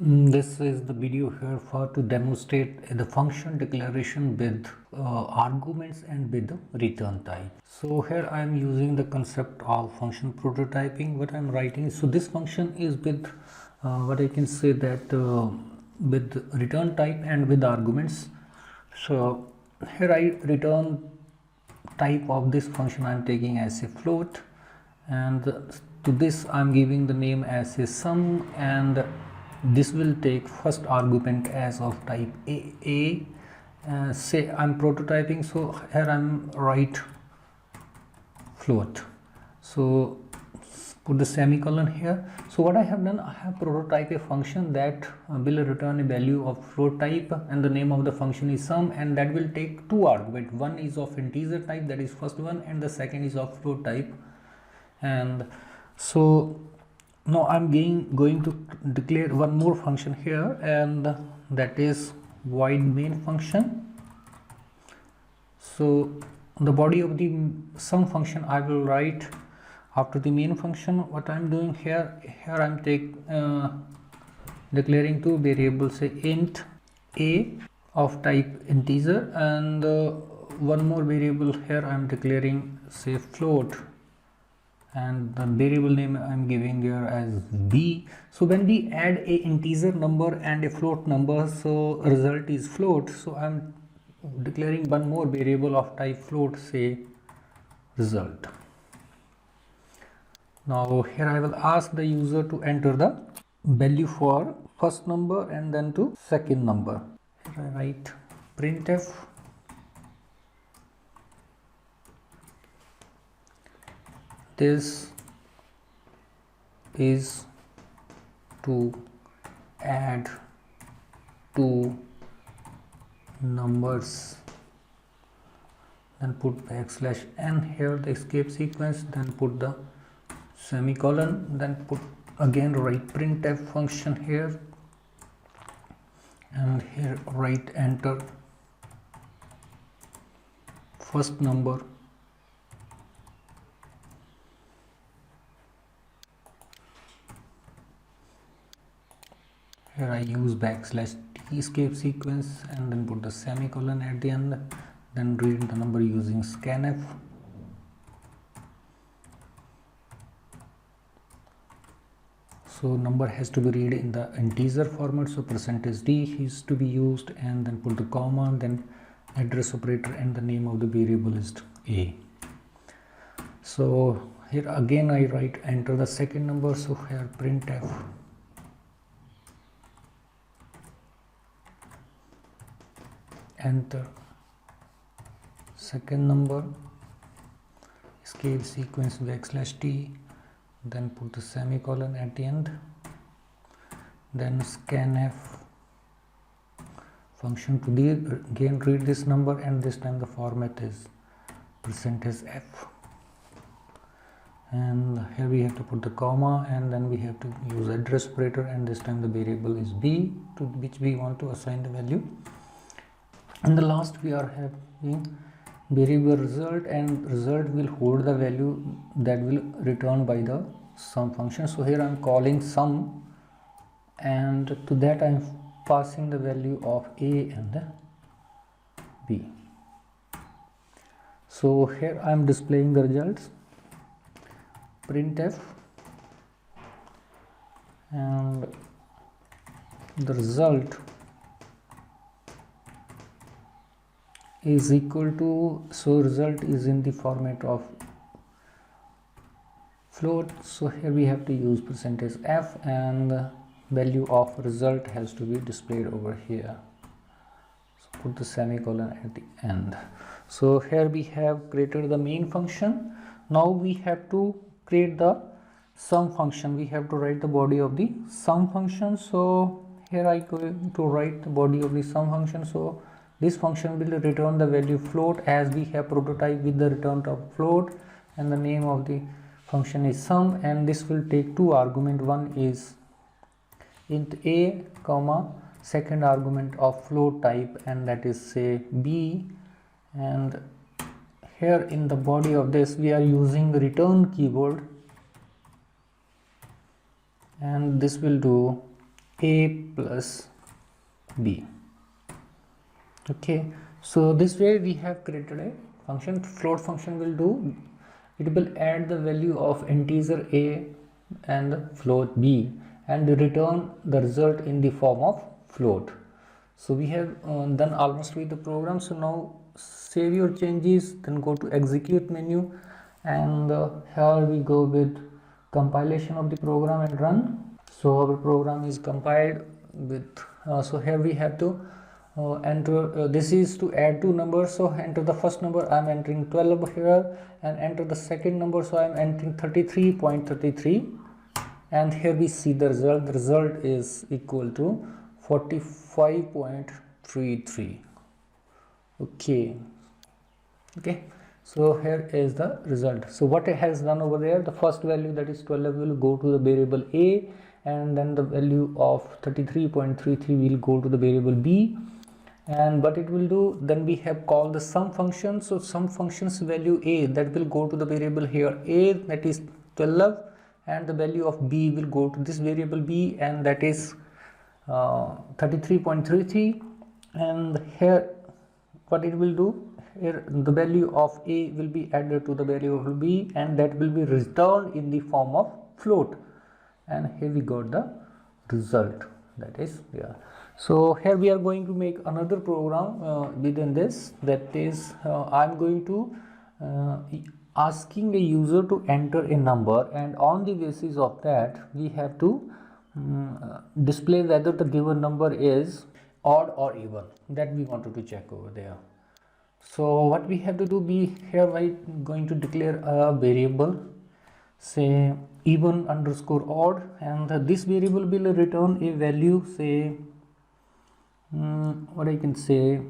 This is the video here for to demonstrate the function declaration with arguments and with return type. So here I am using the concept of function prototyping. What I am writing, so this function is with what I can say that with return type and with arguments. So here I return type of this function I am taking as a float, and to this I am giving the name as a sum, and this will take first argument as of type a. Say I'm prototyping, so here I'm write float, so put the semicolon here. So what I have done, I have prototype a function that will return a value of float type, and the name of the function is sum, and that will take two arguments. One is of integer type, that is first one, and the second is of float type. And so now I'm going to declare one more function here, and that is void main function. So the body of the sum function I will write after the main function. What I'm doing here I'm declaring two variables, say int a of type integer, and one more variable here I'm declaring, say float, and the variable name I'm giving here as b. So when we add a integer number and a float number, so result is float, so I'm declaring one more variable of type float, say result. Now here I will ask the user to enter the value for first number and then to second number. Here I write printf this is to add two numbers, then put \n here the escape sequence, then put the semicolon, then put again write printf function here, and here write enter first number, here I use \t escape sequence, and then put the semicolon at the end, then read the number using scanf. So number has to be read in the integer format, so %d is to be used, and then put the comma, then address operator, and the name of the variable is a. So here again I write enter the second number, so here printf enter second number, escape sequence \t, then put the semicolon at the end, then scanf function to again read this number, and this time the format is %f, and here we have to put the comma, and then we have to use address operator, and this time the variable is b, to which we want to assign the value. And the last we are having variable result, and result will hold the value that will return by the sum function. So here I am calling sum, and to that I am passing the value of a and b. So here I am displaying the results, printf, and the result is equal to, so result is in the format of float, so here we have to use %f, and the value of result has to be displayed over here, so put the semicolon at the end. So here we have created the main function. Now we have to create the sum function. We have to write the body of the sum function. So here I going to write the body of the sum function. So this function will return the value float, as we have prototype with the return of float, and the name of the function is sum, and this will take two arguments. One is int a comma second argument of float type, and that is say b, and here in the body of this we are using return keyword, and this will do a plus b. Okay, so this way we have created a function. Float function will do, it will add the value of integer a and float b and return the result in the form of float. So we have done almost with the program. So now save your changes, then go to execute menu, and here we go with compilation of the program and run. So our program is compiled with so here we have to enter this is to add two numbers. So enter the first number, I am entering 12 here, and enter the second number, so I am entering 33.33, and here we see the result. The result is equal to 45.33. okay, so here is the result. So what it has done over there, the first value, that is 12, will go to the variable a, and then the value of 33.33 will go to the variable b. And what it will do, then we have called the sum function. So sum function's value a, that will go to the variable here a, that is 12, and the value of b will go to this variable b, and that is 33.33. and here what it will do, here the value of a will be added to the variable b, and that will be returned in the form of float, and here we got the result, that is here. So here we are going to make another program within this, that is I'm going to asking a user to enter a number, and on the basis of that we have to display whether the given number is odd or even, that we wanted to check over there. So what we have to do, be here by going to declare a variable, say even underscore odd, and this variable will return a value, say what I can say,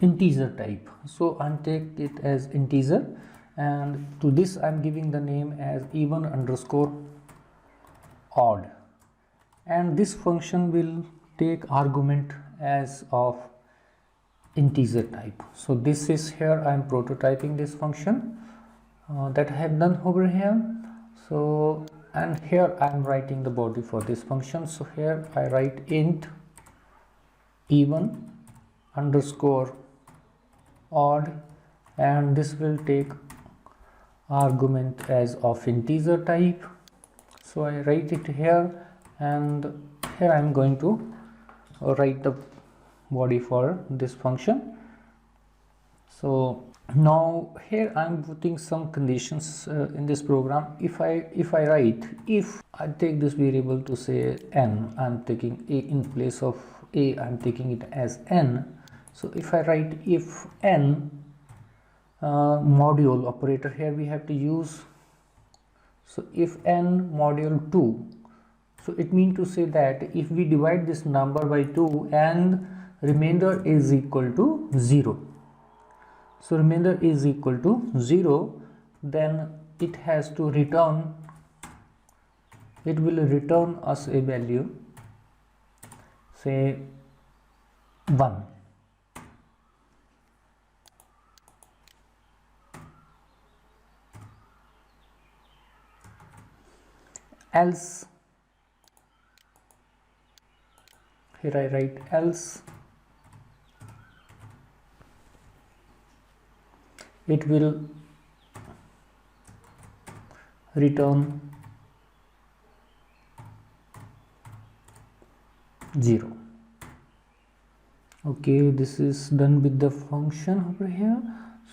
integer type. So I'll take it as integer, and to this I'm giving the name as even underscore odd, and this function will take argument as of integer type. So this is, here I am prototyping this function that I have done over here. So, and here I am writing the body for this function. So here I write int even underscore odd, and this will take argument as of integer type. So I write it here, and here I am going to write the body for this function. So now here I am putting some conditions in this program. If I write, if I take this variable to say n, I am taking a in place of a, I am taking it as n. So if I write if n module operator, here we have to use, so if n module 2, so it means to say that if we divide this number by 2 and remainder is equal to 0, so remainder is equal to 0, then it has to return, it will return us a value, say 1. Else, here I write else, it will return 0. Okay, this is done with the function over here.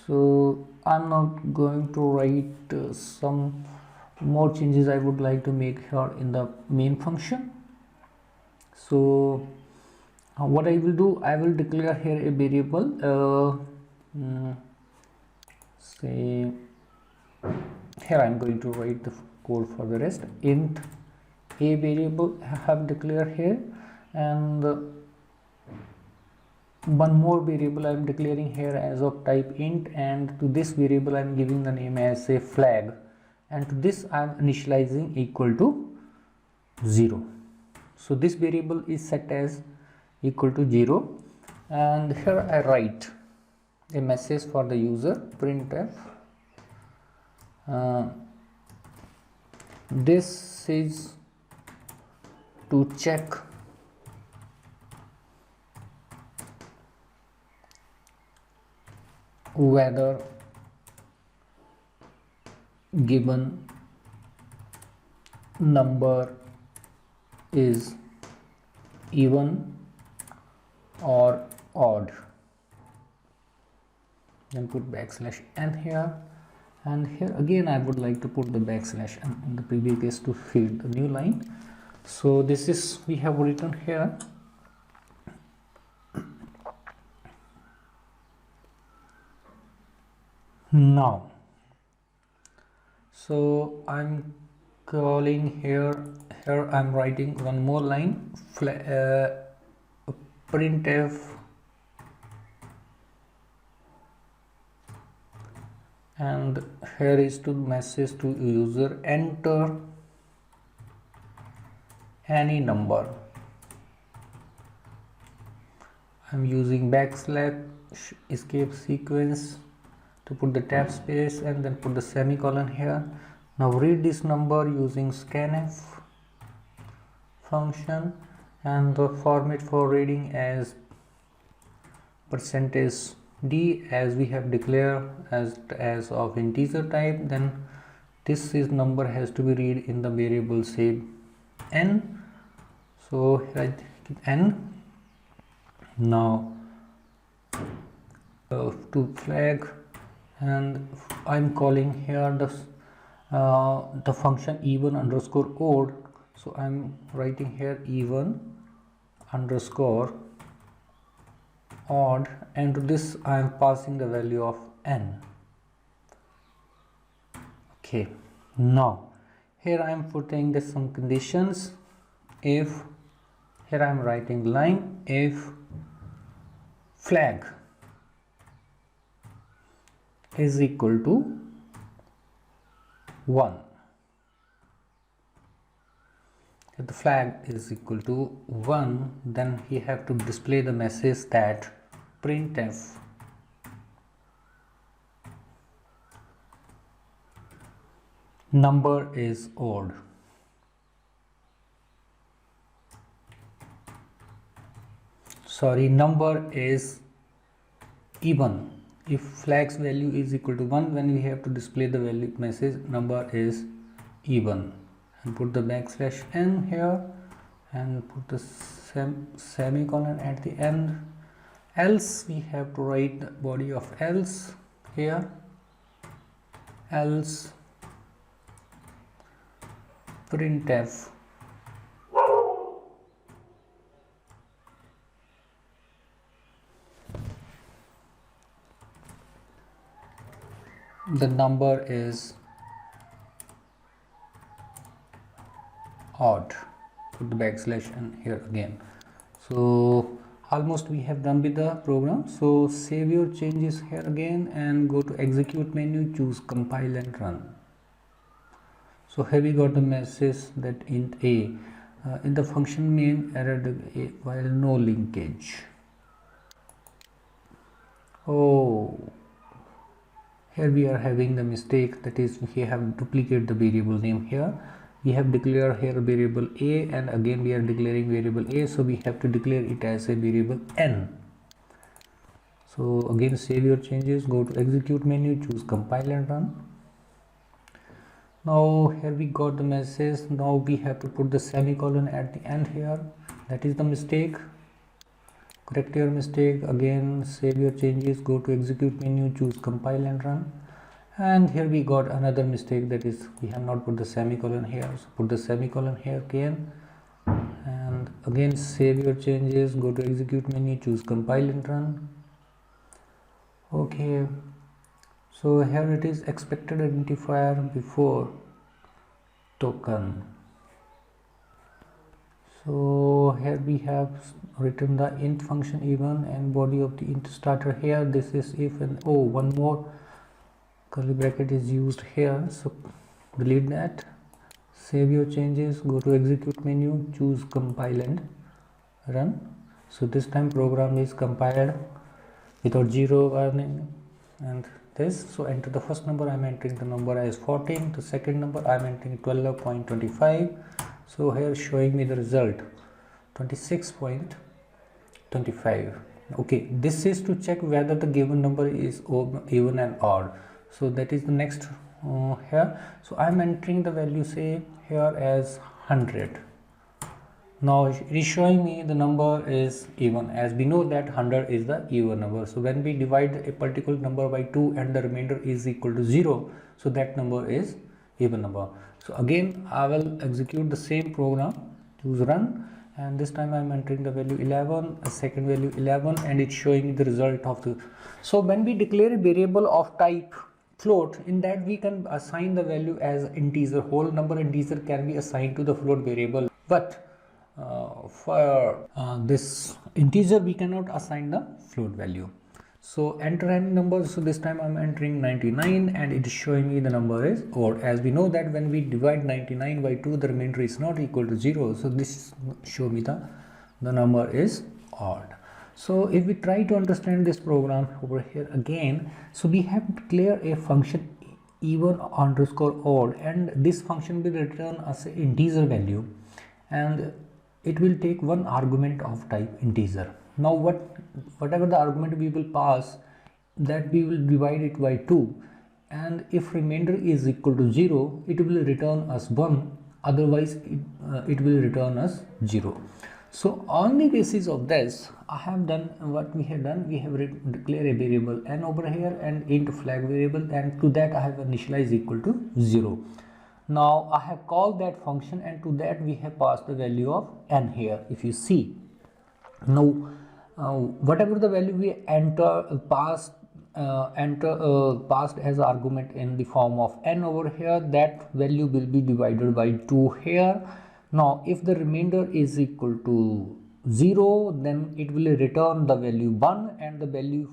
So I'm not going to write some more changes I would like to make here in the main function. So what I will do, I will declare here a variable, say here I am going to write the code for the rest. Int a variable I have declared here, and one more variable I am declaring here as of type int, and to this variable I am giving the name as a flag, and to this I am initializing equal to 0. So this variable is set as equal to 0, and here I write a message for the user, printf this is to check whether given number is even or odd, then put \n here, and here again I would like to put the \n in the previous case to feed the new line. So this is we have written here. Now, so I'm calling here I'm writing one more line, printf and here is to message to user, enter any number. I'm using / escape sequence to put the tab space and then put the semicolon here. Now read this number using scanf function, and the format for reading as %d as we have declared as of integer type. Then this is number has to be read in the variable say n. So here I keep n. Now to flag, and I'm calling here the function even underscore odd. So I'm writing here even underscore odd, and to this I am passing the value of n. Okay, now here I am putting some conditions. If here I am writing line, if flag is equal to 1, if the flag is equal to 1, then we have to display the message that printf number is odd. Sorry, number is even. If flag's value is equal to 1, then we have to display the value message number is even, and put the \n here and put the semicolon at the end. Else we have to write the body of else here, else printf the number is odd. Put the \n here again. So almost we have done with the program. So save your changes here again and go to execute menu, choose compile and run. So here we got the message that int a in the function main error a while no linkage. Oh, here we are having the mistake, that is we have duplicate the variable name here. We have declared here variable a, and again we are declaring variable a, so we have to declare it as a variable n. So again save your changes, go to execute menu, choose compile and run. Now here we got the message. Now we have to put the semicolon at the end here. That is the mistake. Correct your mistake. Again save your changes, go to execute menu, choose compile and run. And here we got another mistake, that is we have not put the semicolon here. So put the semicolon here again, and again save your changes, go to execute menu, choose compile and run. Okay, so here it is expected identifier before token. So here we have written the int function even and body of the int starter here. This is if, and oh, one more curly bracket is used here, so delete that. Save your changes, go to execute menu, choose compile and run. So this time program is compiled without zero warning and this. So enter the first number, I am entering the number as 14. The second number I am entering 12.25. So here showing me the result 26.25. okay, this is to check whether the given number is even and odd. So that is the next here. So I'm entering the value, say here as 100. Now it is showing me the number is even, as we know that 100 is the even number. So when we divide a particular number by 2 and the remainder is equal to 0, so that number is even number. So again I will execute the same program, choose run, and this time I am entering the value 11, a second value 11, and it's showing me the result of the. So when we declare a variable of type float, in that we can assign the value as integer. Whole number integer can be assigned to the float variable, but for this integer we cannot assign the float value. So enter any number. So this time I'm entering 99 and it is showing me the number is odd. As we know that when we divide 99 by 2, the remainder is not equal to 0. So this show me the number is odd. So if we try to understand this program over here again, so we have to declare a function even underscore odd, and this function will return as an integer value, and it will take one argument of type integer. Now whatever the argument we will pass, that we will divide it by 2, and if remainder is equal to 0, it will return as 1, otherwise it will return as 0. So on the basis of this, I have done what we have done. We have declared a variable n over here and int flag variable, and to that I have initialized equal to 0. Now I have called that function, and to that we have passed the value of n here. If you see, now whatever the value we passed as argument in the form of n over here, that value will be divided by 2 here. Now if the remainder is equal to 0, then it will return the value 1, and the value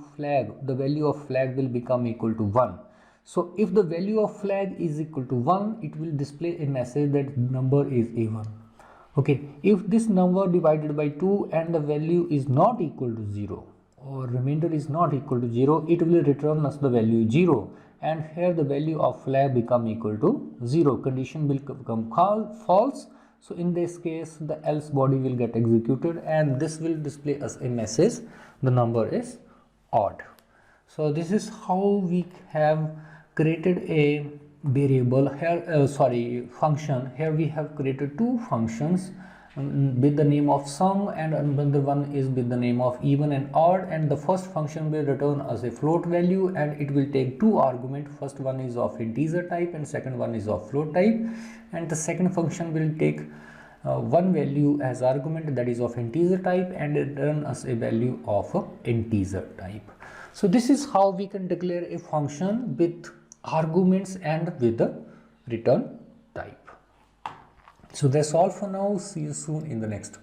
of flag will become equal to 1. So if the value of flag is equal to 1, it will display a message that number is even. Okay, if this number divided by 2 and the value is not equal to 0, or remainder is not equal to 0, it will return us the value 0, and here the value of flag become equal to 0. Condition will become false. So in this case the else body will get executed, and this will display us a message the number is odd. So this is how we have created a variable here, function. Here we have created two functions with the name of sum, and another one is with the name of even and odd, and the first function will return as a float value, and it will take two arguments. First one is of integer type and second one is of float type, and the second function will take one value as argument, that is of integer type, and return as a value of integer type. So this is how we can declare a function with arguments and with the return type. So that's all for now. See you soon in the next